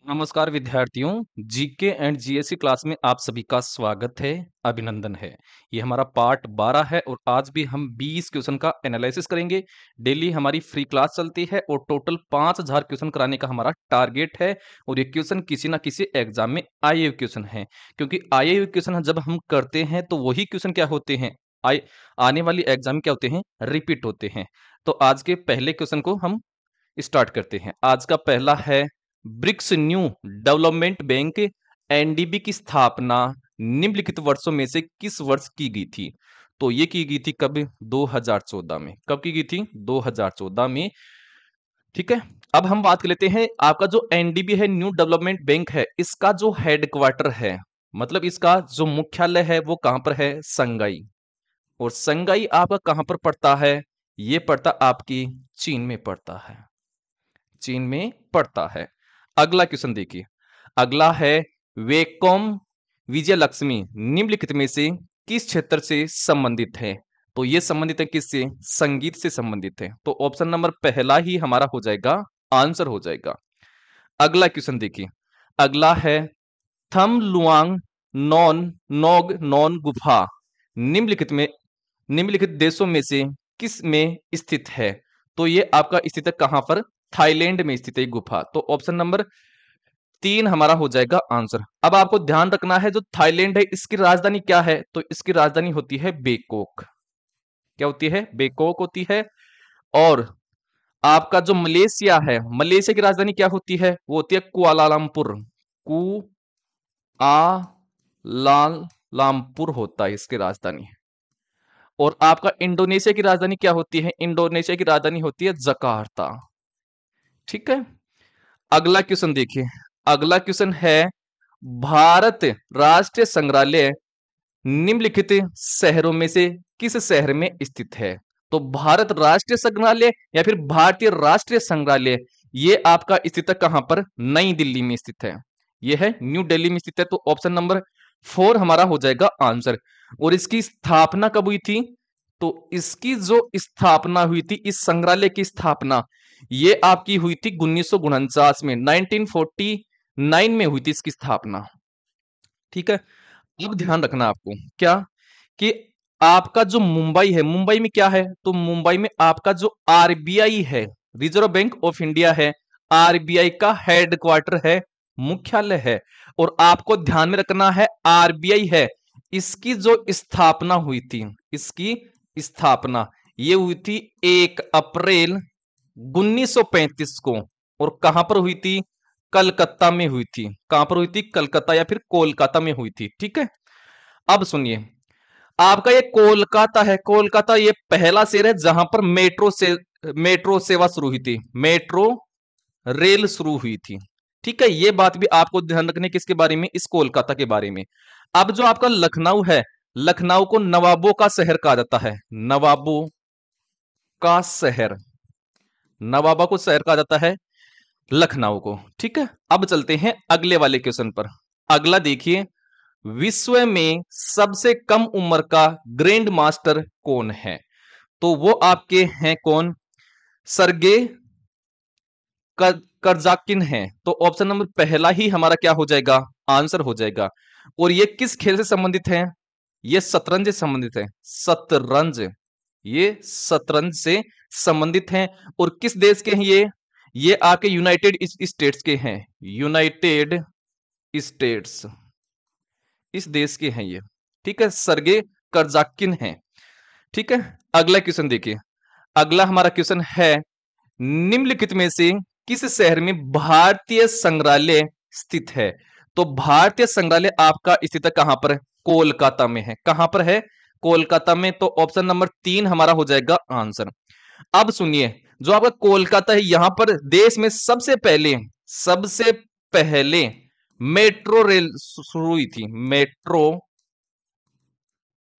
नमस्कार विद्यार्थियों। GK and GSC class में आप सभी का स्वागत है, अभिनंदन है। ये हमारा पार्ट 12 है और आज भी हम 20 क्वेश्चन का एनालिसिस करेंगे। डेली हमारी फ्री क्लास चलती है और टोटल 5000 क्वेश्चन कराने का हमारा टारगेट है। और ये क्वेश्चन किसी ना किसी एग्जाम में आए हुए क्वेश्चन है, क्योंकि आए हुए क्वेश्चन जब हम करते हैं तो वही क्वेश्चन क्या होते हैं, आने वाली एग्जाम में क्या होते हैं, रिपीट होते हैं। तो आज के पहले क्वेश्चन को हम स्टार्ट करते हैं। आज का पहला है, BRICS new development bank NDB की स्थापना निम्नलिखित वर्षों में से किस वर्ष की गई थी? तो ये की गई थी कब? 2014 में। कब की गई थी? 2014 में। ठीक है। अब हम बात कर लेते हैं, आपका जो एनडीबी है, न्यू डेवलपमेंट बैंक है, इसका जो हेडक्वार्टर है, मतलब इसका जो मुख्यालय है वो कहां पर है? संगाई। और संगाई आपका कहां पर पड़ता है? ये पड़ता आपकी चीन में पड़ता है, चीन में पड़ता है। अगला क्वेश्चन देखिए। अगला है, वेकॉम विजय लक्ष्मी निम्नलिखित में से किस क्षेत्र से संबंधित है? तो ये संबंधित है किससे? संगीत से संबंधित है। तो ऑप्शन नंबर पहला ही हमारा हो जाएगा, आंसर हो जाएगा। अगला क्वेश्चन देखिए। अगला है, थम लुआंग नॉन नोग नॉन गुफा निम्नलिखित देशों में से किस में स्थित है? तो ये आपका स्थित है कहां पर? थाईलैंड में स्थित है गुफा। तो ऑप्शन नंबर 3 हमारा हो जाएगा आंसर। अब आपको ध्यान रखना है, जो थाईलैंड है इसकी राजधानी क्या है? तो इसकी राजधानी होती है बेकोक। क्या होती है? बेकोक होती है। और आपका जो मलेशिया है, मलेशिया की राजधानी क्या होती है? वो होती है कुआलालंपुर। कुआलालंपुर होता है इसकी राजधानी। और आपका इंडोनेशिया की राजधानी क्या होती है? इंडोनेशिया की राजधानी होती है जकार्ता। ठीक है। अगला क्वेश्चन देखिए। अगला क्वेश्चन है, भारत राष्ट्रीय संग्रहालय निम्नलिखित शहरों में से किस शहर में स्थित है? तो भारत राष्ट्रीय संग्रहालय या फिर भारतीय राष्ट्रीय संग्रहालय, ये आपका स्थित है कहां पर? नई दिल्ली में स्थित है। ये है न्यू दिल्ली में स्थित है। तो ऑप्शन नंबर 4 हमारा हो जाएगा आंसर। और इसकी स्थापना कब हुई थी? तो इसकी जो स्थापना हुई थी, इस संग्रहालय की स्थापना, ये आपकी हुई थी 1949 में, 1949 में हुई थी इसकी स्थापना। ठीक है। अब ध्यान रखना आपको क्या, कि आपका जो मुंबई है, मुंबई में क्या है? तो मुंबई में आपका जो आरबीआई है, रिजर्व बैंक ऑफ इंडिया है, आरबीआई का हेडक्वार्टर है, मुख्यालय है। और आपको ध्यान में रखना है, आरबीआई है, इसकी जो स्थापना हुई थी, इसकी स्थापना ये हुई थी 1 अप्रैल 1935 को। और कहां पर हुई थी? कलकत्ता में हुई थी। कहां पर हुई थी? कलकत्ता या फिर कोलकाता में हुई थी। ठीक है। अब सुनिए, आपका ये कोलकाता है, कोलकाता ये पहला शहर है जहां पर मेट्रो सेवा शुरू हुई थी, मेट्रो रेल शुरू हुई थी। ठीक है। ये बात भी आपको ध्यान रखने की, इसके बारे में, इस कोलकाता के बारे में। अब जो आपका लखनऊ है, लखनऊ को नवाबों का शहर कहा जाता है, नवाबों का शहर, नवाबों को शहर कहा जाता है लखनऊ को। ठीक है। अब चलते हैं अगले वाले क्वेश्चन पर। अगला देखिए, विश्व में सबसे कम उम्र का ग्रैंड मास्टर कौन है? तो वो आपके हैं कौन? सरगे करजाकिन है। तो ऑप्शन नंबर पहला ही हमारा क्या हो जाएगा? आंसर हो जाएगा। और ये किस खेल से संबंधित है? ये शतरंज से संबंधित है, शतरंज। ये शतरंज से संबंधित हैं। और किस देश के हैं ये आपके यूनाइटेड स्टेट्स के हैं, यूनाइटेड स्टेट्स, इस देश के हैं ये। ठीक है। सरगे करजाकिन है। ठीक है। अगला क्वेश्चन देखिए। अगला हमारा क्वेश्चन है, निम्नलिखित में से किस शहर में भारतीय संग्रहालय स्थित है? तो भारतीय संग्रहालय आपका स्थित है कहां पर? कोलकाता में है। कहां पर है? कोलकाता में। तो ऑप्शन नंबर 3 हमारा हो जाएगा आंसर। अब सुनिए, जो आपका कोलकाता है, यहां पर देश में सबसे पहले मेट्रो रेल शुरू हुई थी, मेट्रो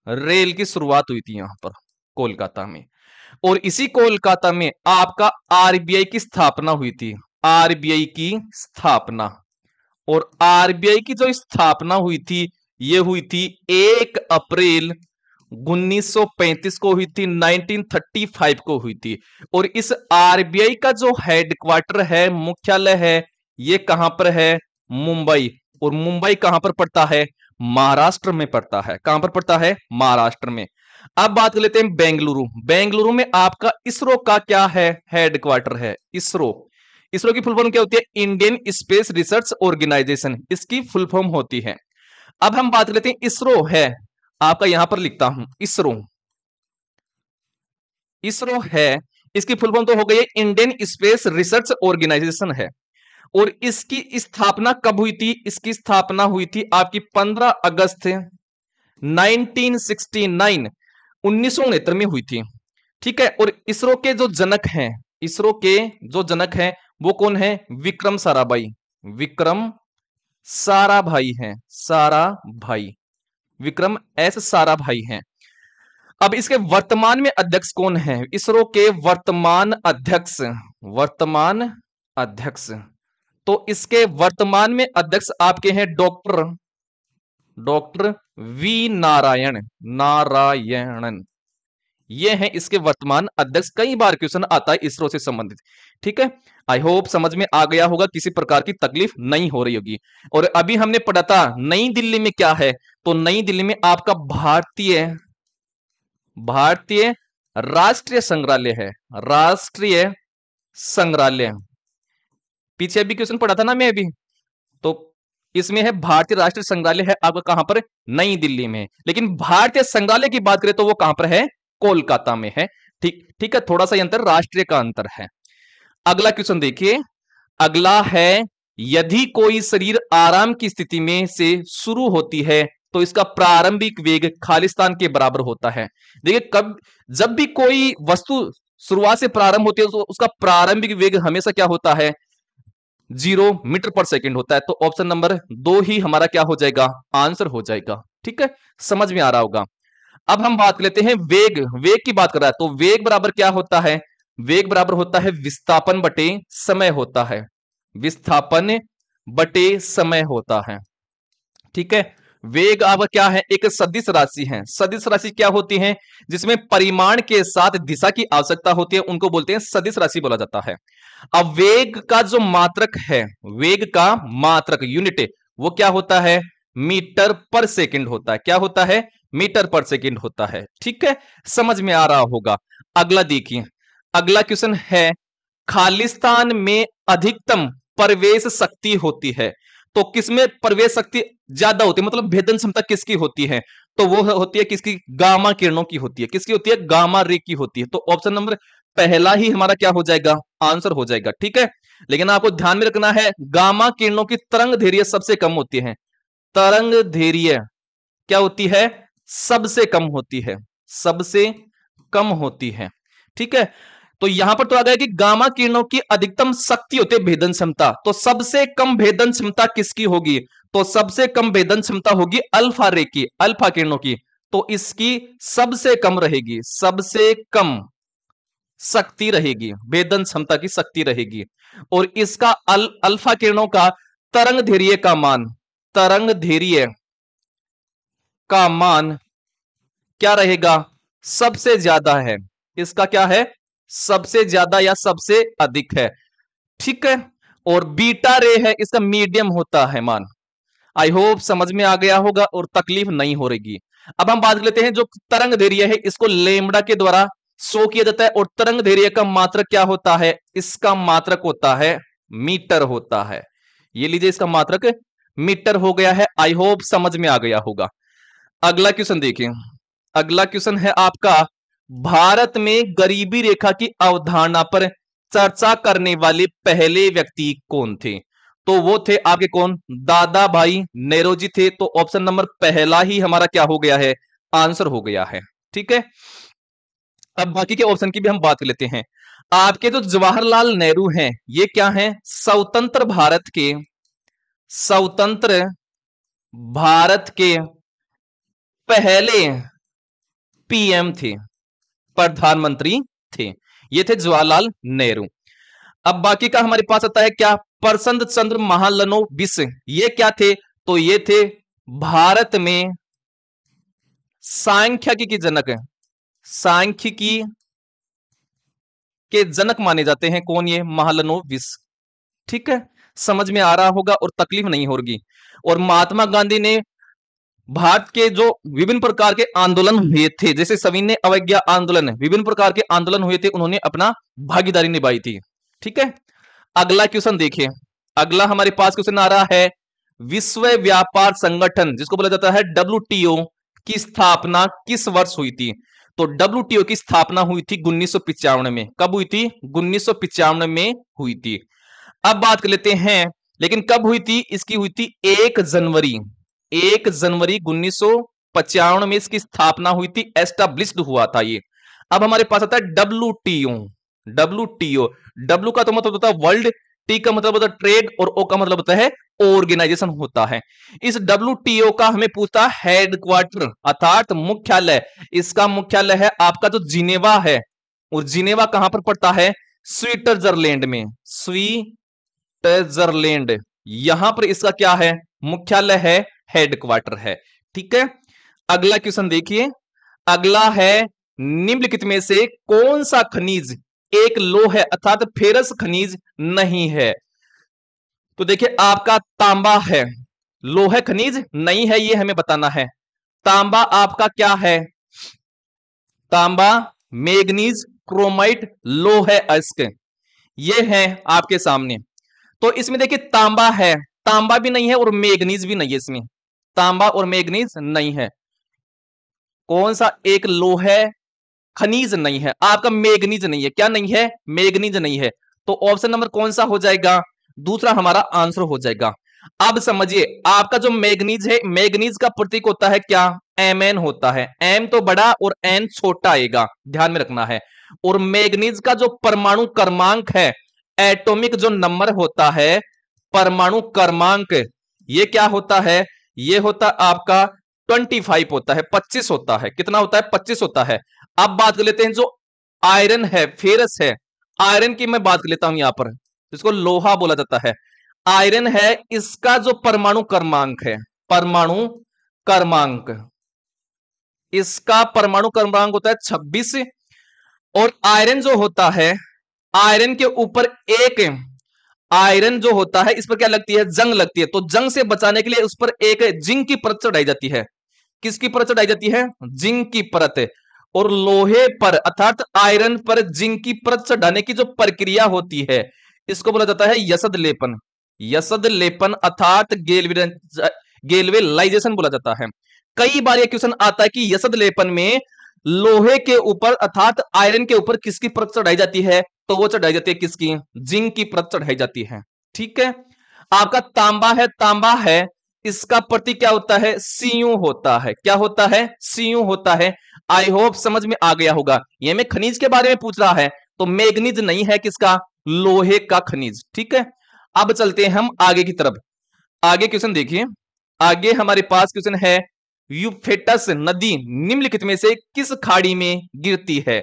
रेल की शुरुआत हुई थी यहां पर कोलकाता में। और इसी कोलकाता में आपका आरबीआई की स्थापना हुई थी, आरबीआई की स्थापना। और आरबीआई की जो स्थापना हुई थी, ये हुई थी 1 अप्रैल 1935 को हुई थी, 1935 को हुई थी। और इस आरबीआई का जो हेडक्वार्टर है, मुख्यालय है, ये कहां पर है? मुंबई। और मुंबई कहां पर पड़ता है? महाराष्ट्र में पड़ता है। कहां पर पड़ता है? महाराष्ट्र में। अब बात कर लेते हैं बेंगलुरु। बेंगलुरु में आपका इसरो का क्या है? हेडक्वार्टर है इसरो। इसरो की फुल फॉर्म क्या होती है? इंडियन स्पेस रिसर्च ऑर्गेनाइजेशन, इसकी फुल फॉर्म होती है। अब हम बात कर लेते हैं इसरो है आपका, यहां पर लिखता हूं इसरो। इसरो है, इसकी फुल फॉर्म तो हो गई है इंडियन स्पेस रिसर्च ऑर्गेनाइजेशन है। और इसकी स्थापना कब हुई थी? इसकी स्थापना हुई थी आपकी 15 अगस्त 1969, 1969 में हुई थी। ठीक है। और इसरो के जो जनक हैं, इसरो के जो जनक हैं वो कौन है? विक्रम साराभाई। विक्रम साराभाई हैं, साराभाई, विक्रम एस साराभाई हैं। अब इसके वर्तमान में अध्यक्ष कौन है? इसरो के वर्तमान अध्यक्ष, वर्तमान अध्यक्ष, तो इसके वर्तमान में अध्यक्ष आपके हैं doctor, doctor V Narayan, Narayanan. ये हैं इसके वर्तमान अध्यक्ष। कई बार क्वेश्चन आता है इसरो से संबंधित। ठीक है। आई होप समझ में आ गया होगा, किसी प्रकार की तकलीफ नहीं हो रही होगी। और अभी हमने पढ़ा था नई दिल्ली में क्या है, तो नई दिल्ली में आपका भारतीय, भारतीय राष्ट्रीय संग्रहालय है, राष्ट्रीय संग्रहालय। पीछे अभी क्वेश्चन पढ़ा था ना मैं अभी, तो इसमें है भारतीय राष्ट्रीय संग्रहालय है आपका कहां पर? नई दिल्ली में। लेकिन भारतीय संग्रहालय की बात करें तो वो कहां पर है? कोलकाता में है। ठीक, ठीक है, थोड़ा सा अंतर राष्ट्रीय का अंतर है। अगला क्वेश्चन देखिए, अगला है यदि कोई शरीर आराम की स्थिति में से शुरू होती है तो इसका प्रारंभिक वेग खालिस्तान के बराबर होता है। देखिए कब, जब भी कोई वस्तु शुरुआत से प्रारंभ होती है तो उसका प्रारंभिक वेग हमेशा क्या होता है? 0 मीटर पर सेकेंड होता है। तो ऑप्शन नंबर 2 ही हमारा क्या हो जाएगा? आंसर हो जाएगा। ठीक है, समझ में आ रहा होगा। अब हम बात कर लेते हैं वेग, वेग की बात कर रहा है तो वेग बराबर क्या होता है? वेग बराबर होता है विस्थापन बटे समय होता है, विस्थापन बटे समय होता है। ठीक है। वेग अब क्या है? एक सदिश राशि है। सदिश राशि क्या होती है? जिसमें परिमाण के साथ दिशा की आवश्यकता होती है, उनको बोलते हैं सदिश राशि बोला जाता है। अब वेग का जो मात्रक है, वेग का मात्रक यूनिट, वो क्या होता है? मीटर पर सेकंड होता है। क्या होता है? मीटर पर सेकंड होता है। ठीक है, समझ में आ रहा होगा। अगला देखिए, अगला क्वेश्चन है खालिस्तान में अधिकतम प्रवेश शक्ति होती है तो किसमें प्रवेश शक्ति ज्यादा होती है, मतलब भेदन क्षमता किसकी होती है? तो वो होती है किसकी? गामा किरणों की होती है। किसकी होती है? गामा रे की होती है। तो ऑप्शन नंबर पहला ही हमारा क्या हो जाएगा? आंसर हो जाएगा। ठीक है, लेकिन आपको ध्यान में रखना है गामा किरणों की तरंग धैर्य सबसे कम होती है। तरंग धैर्य क्या होती है? सबसे कम होती है, सबसे कम होती है। ठीक है, तो यहां पर तो आ गया कि गामा किरणों की अधिकतम शक्ति होती है भेदन क्षमता, तो सबसे कम भेदन क्षमता किसकी होगी? तो सबसे कम भेदन क्षमता होगी अल्फा रे की, अल्फा किरणों की। तो इसकी सबसे कम रहेगी, सबसे कम शक्ति रहेगी, भेदन क्षमता की शक्ति रहेगी। और इसका अल्फा किरणों का तरंग धैर्य का मान, तरंग धैर्य का मान क्या रहेगा? सबसे ज्यादा है। इसका क्या है? सबसे ज्यादा या सबसे अधिक है। ठीक है, और बीटा रे है, इसका मीडियम होता है मान। आई होप समझ में आ गया होगा और तकलीफ नहीं हो रही। अब हम बात कर लेते हैं जो तरंग धैर्य है, इसको लेमड़ा के द्वारा शो किया जाता है। और तरंग धैर्य का मात्रक क्या होता है? इसका मात्रक होता है मीटर होता है। ये लीजिए, इसका मात्रक मीटर हो गया है। आई होप समझ में आ गया होगा। अगला क्वेश्चन देखिए, अगला क्वेश्चन है आपका भारत में गरीबी रेखा की अवधारणा पर चर्चा करने वाले पहले व्यक्ति कौन थे? तो वो थे आपके कौन? दादा भाई नेरोजी थे। तो ऑप्शन नंबर पहला ही हमारा क्या हो गया है? आंसर हो गया है। ठीक है, अब बाकी के ऑप्शन की भी हम बात कर लेते हैं। आपके जो जवाहरलाल नेहरू हैं, ये क्या हैं? स्वतंत्र भारत के, स्वतंत्र भारत के पहले पीएम थे, प्रधानमंत्री थे। ये थे जवाहरलाल नेहरू। अब बाकी का हमारे पास आता है क्या? प्रसन्न चंद्र महालनोबिस, ये क्या थे? तो ये थे भारत में सांख्यिकी के जनक, सांख्यिकी के जनक माने जाते हैं। कौन? ये महालनोबिस। ठीक है, समझ में आ रहा होगा और तकलीफ नहीं होगी। और महात्मा गांधी ने भारत के जो विभिन्न प्रकार के आंदोलन हुए थे, जैसे सविनय अवज्ञा आंदोलन, विभिन्न प्रकार के आंदोलन हुए थे, उन्होंने अपना भागीदारी निभाई थी। ठीक है, अगला क्वेश्चन देखिए। अगला हमारे पास क्वेश्चन आ रहा है, विश्व व्यापार संगठन जिसको बोला जाता है डब्ल्यूटीओ की स्थापना किस वर्ष हुई थी? तो डब्ल्यूटीओ की स्थापना हुई थी 1995 में। कब हुई थी? 1995 में हुई थी। अब बात कर लेते हैं, लेकिन कब हुई थी? इसकी हुई थी 1 जनवरी 1995 में इसकी स्थापना हुई थी, एस्टैब्लिश्ड हुआ था ये। अब हमारे पास आता है डब्ल्यूटीओ। डब्ल्यूटीओ, डब्ल्यू का तो मतलब होता है वर्ल्ड, टी का मतलब होता है ट्रेड और ओ का मतलब होता है ऑर्गेनाइजेशन होता है। इस डब्ल्यूटीओ का हमें पूछता हेडक्वार्टर अर्थात मुख्यालय, इसका मुख्यालय है आपका जो जिनेवा है, और जिनेवा कहां पर पड़ता है? स्विट्जरलैंड में, स्विट्जरलैंड, यहां पर इसका क्या है? मुख्यालय है, हेडक्वार्टर है। ठीक है, अगला क्वेश्चन देखिए। अगला है, निम्नलिखित में से कौन सा खनिज एक लोह है अर्थात फेरस खनिज नहीं है? तो देखिए आपका तांबा है, लोह खनिज नहीं है, ये हमें बताना है। तांबा आपका क्या है? तांबा, मैग्नीज, क्रोमाइट, लोह अयस्क, ये है आपके सामने। तो इसमें देखिए तांबा है, तांबा भी नहीं है और मैग्नीज भी नहीं है, इसमें तांबा और मैग्नीज नहीं है। कौन सा एक लोह खनिज नहीं है? आपका मैग्नीज नहीं है। क्या नहीं है? मैग्नीज नहीं है। तो ऑप्शन नंबर कौन सा हो जाएगा? दूसरा हमारा आंसर हो जाएगा। अब समझिए, आपका जो मैग्नीज है, मैग्नीज का प्रतीक होता है क्या? Mn होता है। M तो बड़ा और N छोटा आएगा, ध्यान में रखना है। और मैग्नीज का जो परमाणु क्रमांक है, एटॉमिक जो नंबर होता है, परमाणु क्रमांक, ये क्या होता है? ये होता आपका 25 होता है, 25 होता है। कितना होता है? 25 होता है। अब बात कर लेते हैं जो आयरन है, फेरस है, आयरन की मैं बात कर लेता हूं यहां पर, इसको लोहा बोला जाता है। आयरन है, इसका जो परमाणु क्रमांक है, परमाणु क्रमांक, इसका परमाणु क्रमांक होता है 26। और आयरन जो होता है, आयरन के ऊपर एक, आयरन जो होता है इस पर क्या लगती है? जंग लगती है। तो जंग से बचाने के लिए उस पर एक जिंक की परत चढ़ाई जाती है। किसकी परत चढ़ाई जाती है? जिंक की परत। और लोहे पर अर्थात आयरन पर जिंक की परत चढ़ाने की जो प्रक्रिया होती है, इसको बोला जाता है यसद लेपन। यसद लेपन अर्थात गेल्वेलाइजेशन बोला जाता है। कई बार यह क्वेश्चन आता है कि यसद लेपन में लोहे के ऊपर अर्थात आयरन के ऊपर किसकी परत चढ़ाई जाती है? तो वो चढ़ाई जाती है किसकी? जिंक की परत चढ़ाई जाती है। ठीक है, आपका तांबा है, तांबा है, इसका प्रतीक क्या होता है? Cu होता है। क्या होता है? Cu होता है। आई होप समझ में आ गया होगा। ये में खनिज के बारे में पूछ रहा है, तो मैग्नीज नहीं है, किसका? लोहे का खनिज। ठीक है, अब चलते हैं हम आगे की तरफ। आगे क्वेश्चन देखिए। आगे हमारे पास क्वेश्चन है, यूफ्रेटस नदी निम्नलिखित में से किस खाड़ी में गिरती है?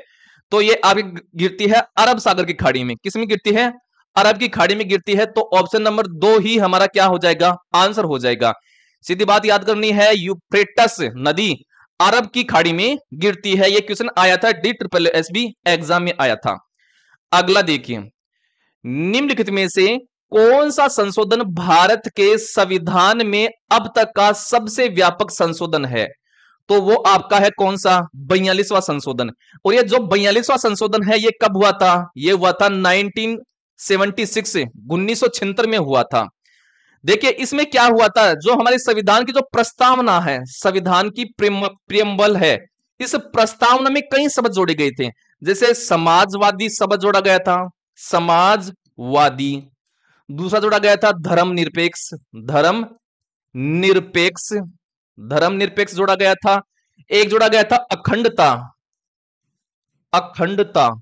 तो ये आगे गिरती है अरब सागर की खाड़ी में। किस में गिरती है? अरब की खाड़ी में गिरती है। तो ऑप्शन नंबर 2 ही हमारा क्या हो जाएगा? आंसर हो जाएगा। सीधी बात याद करनी है, यूफ्रेटस नदी अरब की खाड़ी में गिरती है। यह क्वेश्चन आया था DSSB एग्जाम में आया था। अगला देखिए, निम्नलिखित में से कौन सा संशोधन भारत के संविधान में अब तक का सबसे व्यापक संशोधन है? तो वो आपका है कौन सा? 42वां संशोधन। और ये जो 42वां संशोधन है, ये कब हुआ था? ये हुआ था 1976 में हुआ था। देखिए इसमें क्या हुआ था, जो हमारे संविधान की जो प्रस्तावना है, संविधान की प्रियम्बल है, इस प्रस्तावना में कई शब्द जोड़े गए थे। जैसे समाजवादी शब्द जोड़ा गया था, समाजवादी। दूसरा जोड़ा गया था धर्मनिरपेक्ष, धर्मनिरपेक्ष, धर्मनिरपेक्ष जोड़ा गया था। एक जोड़ा गया था अखंडता, अखंडता,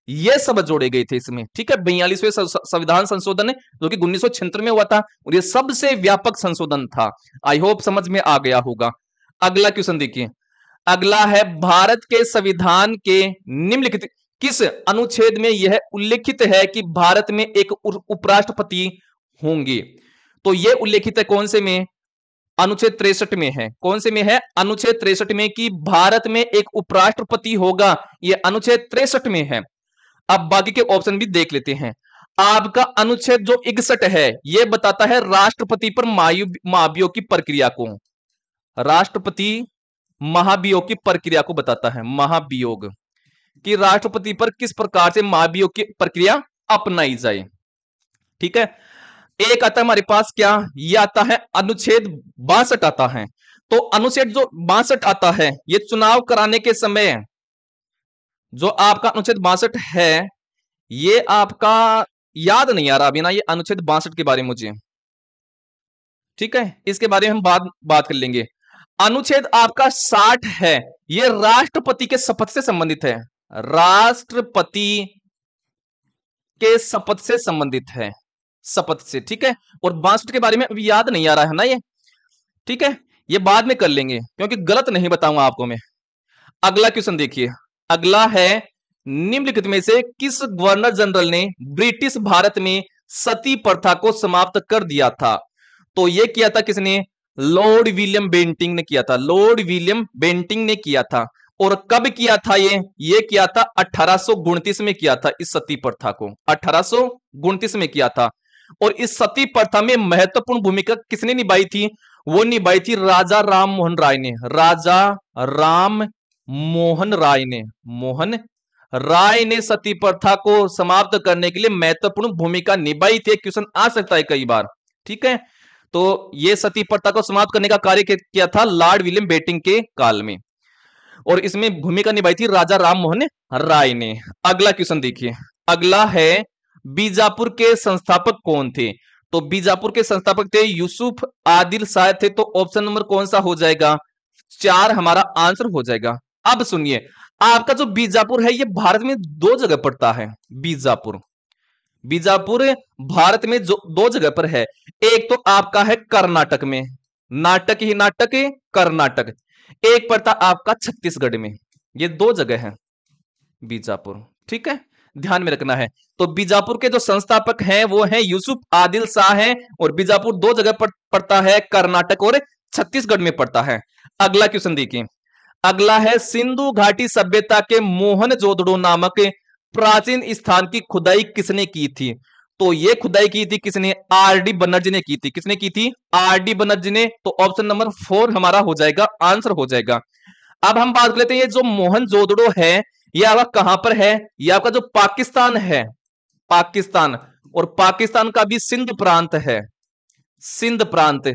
ये सब जोड़े गए थे इसमें। ठीक है, 42वें संविधान संशोधन जो कि 1976 में हुआ था, और ये सबसे व्यापक संशोधन था। आई होप समझ में आ गया होगा। अगला क्वेश्चन देखिए। अगला है, भारत के संविधान के निम्नलिखित किस अनुच्छेद में यह उल्लेखित है कि भारत में एक उपराष्ट्रपति होंगे? तो यह उल्लेखित है कौन से में? अनुच्छेद 63 में है। कौन से में है? अनुच्छेद 63 में कि भारत में एक उपराष्ट्रपति होगा, यह अनुच्छेद 63 में है। अब बाकी के ऑप्शन भी देख लेते हैं। आपका अनुच्छेद जो 61 है यह बताता है राष्ट्रपति पर महाभियोग की प्रक्रिया को, राष्ट्रपति महाभियोग की प्रक्रिया को बताता है। महाभियोग कि राष्ट्रपति पर किस प्रकार से महाभियोग की प्रक्रिया अपनाई जाए। ठीक है, एक आता है हमारे पास क्या, ये आता है अनुच्छेद 62 आता है। तो अनुच्छेद जो 62 आता है ये चुनाव कराने के समय, जो आपका अनुच्छेद 62 है ये आपका याद नहीं आ रहा अभी ना, ये अनुच्छेद 62 के बारे में मुझे, ठीक है, इसके बारे में हम बात कर लेंगे। अनुच्छेद आपका 60 है, ये राष्ट्रपति के शपथ से संबंधित है, राष्ट्रपति के शपथ से संबंधित है, शपथ से। ठीक है, और 62 के बारे में अभी याद नहीं आ रहा है ना ये, ठीक है, ये बाद में कर लेंगे क्योंकि गलत नहीं बताऊंगा आपको मैं। अगला क्वेश्चन देखिए, अगला है निम्नलिखित में से किस गवर्नर जनरल ने ब्रिटिश भारत में सती प्रथा को समाप्त कर दिया था। तो ये किया था किसने, लॉर्ड विलियम बेंटिंक ने किया था, लॉर्ड विलियम बेंटिंक ने किया था। और कब किया था ये किया था 1829 में किया था, इस सती प्रथा को 1829 में किया था। और इस सती प्रथा में महत्वपूर्ण भूमिका किसने निभाई थी, वो निभाई थी राजा राम मोहन राय ने, राजा राम मोहन राय ने, मोहन राय ने सती प्रथा को समाप्त करने के लिए महत्वपूर्ण भूमिका निभाई थी। क्वेश्चन आ सकता है कई बार, ठीक है। तो ये सती प्रथा को समाप्त करने का कार्य किया था लॉर्ड विलियम बेंटिंक के काल में, और इसमें भूमिका निभाई थी राजा राम मोहन राय ने। अगला क्वेश्चन देखिए, अगला है बीजापुर के संस्थापक कौन थे। तो बीजापुर के संस्थापक थे यूसुफ आदिल शाह थे। तो ऑप्शन नंबर कौन सा हो जाएगा, 4 हमारा आंसर हो जाएगा। अब सुनिए, आपका जो बीजापुर है ये भारत में 2 जगह पड़ता है। बीजापुर, बीजापुर भारत में जो 2 जगह पर है, एक तो आपका है कर्नाटक में, नाटक ही नाटक कर्नाटक, एक पड़ता आपका छत्तीसगढ़ में। ये 2 जगह है बीजापुर, ठीक है, ध्यान में रखना है। तो बीजापुर के जो संस्थापक हैं वो हैं यूसुफ आदिल शाह हैं, और बीजापुर 2 जगह पर पड़ता है, कर्नाटक और छत्तीसगढ़ में पड़ता है। अगला क्वेश्चन देखिए, अगला है सिंधु घाटी सभ्यता के मोहनजोदड़ो नामक प्राचीन स्थान की खुदाई किसने की थी। तो ये खुदाई की थी किसने, आर डी बनर्जी ने की थी। किसने की थी, आर डी बनर्जी ने। तो ऑप्शन नंबर 4 हमारा हो जाएगा, आंसर हो जाएगा। अब हम बात कर लेते हैं, ये जो मोहनजोदड़ो है ये आपका कहां पर है, ये आपका जो पाकिस्तान है, पाकिस्तान, और पाकिस्तान का भी सिंध प्रांत है, सिंध प्रांत,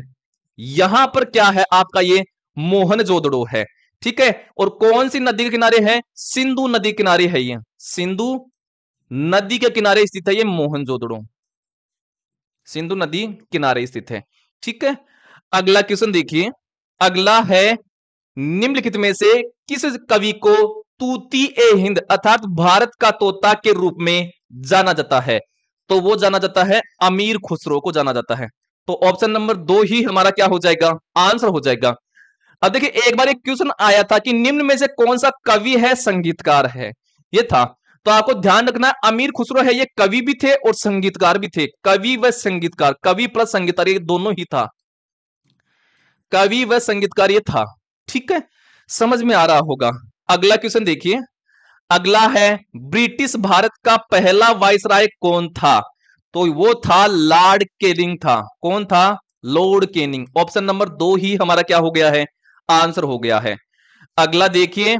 यहां पर क्या है आपका ये मोहनजोदड़ो है, ठीक है। और कौन सी नदी के किनारे है, सिंधु नदी किनारे है, ये सिंधु नदी के किनारे स्थित है ये मोहनजोदड़ो, सिंधु नदी किनारे स्थित है, ठीक है। अगला क्वेश्चन देखिए, अगला है निम्नलिखित में से किस कवि को तूती ए हिंद अर्थात भारत का तोता के रूप में जाना जाता है। तो वो जाना जाता है अमीर खुसरो को जाना जाता है। तो ऑप्शन नंबर 2 ही हमारा क्या हो जाएगा, आंसर हो जाएगा। अब देखिए, एक बार एक क्वेश्चन आया था कि निम्न में से कौन सा कवि है संगीतकार है, ये था। तो आपको ध्यान रखना है अमीर खुसरो है ये कवि भी थे और संगीतकार भी थे, कवि व संगीतकार, कवि प्लस संगीतकार ये दोनों ही था, कवि व संगीतकार ये था, ठीक है, समझ में आ रहा होगा। अगला क्वेश्चन देखिए, अगला है ब्रिटिश भारत का पहला वाइसराय कौन था। तो वो था लॉर्ड केनिंग था। कौन था, लॉर्ड केनिंग। ऑप्शन नंबर 2 ही हमारा क्या हो गया है, आंसर हो गया है। अगला देखिए,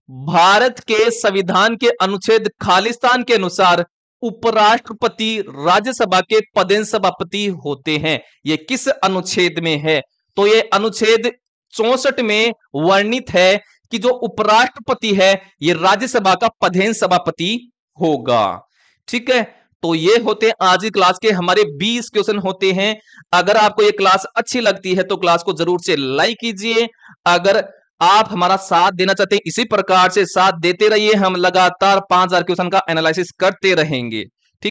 भारत के संविधान के अनुच्छेद खालिस्तान के अनुसार उपराष्ट्रपति राज्यसभा के पदेन सभापति होते हैं, ये किस अनुच्छेद में है। तो ये अनुच्छेद 64 में वर्णित है कि जो उपराष्ट्रपति है ये राज्यसभा का पदेन सभापति होगा, ठीक है। तो ये होते हैं आज की क्लास के हमारे 20 क्वेश्चन होते हैं। अगर आपको ये क्लास अच्छी लगती है तो क्लास को जरूर से लाइक कीजिए। अगर आप हमारा साथ देना चाहते हैं, इसी प्रकार से साथ देते रहिए, हम लगातार 5000 क्वेश्चन का एनालिसिस करते रहेंगे।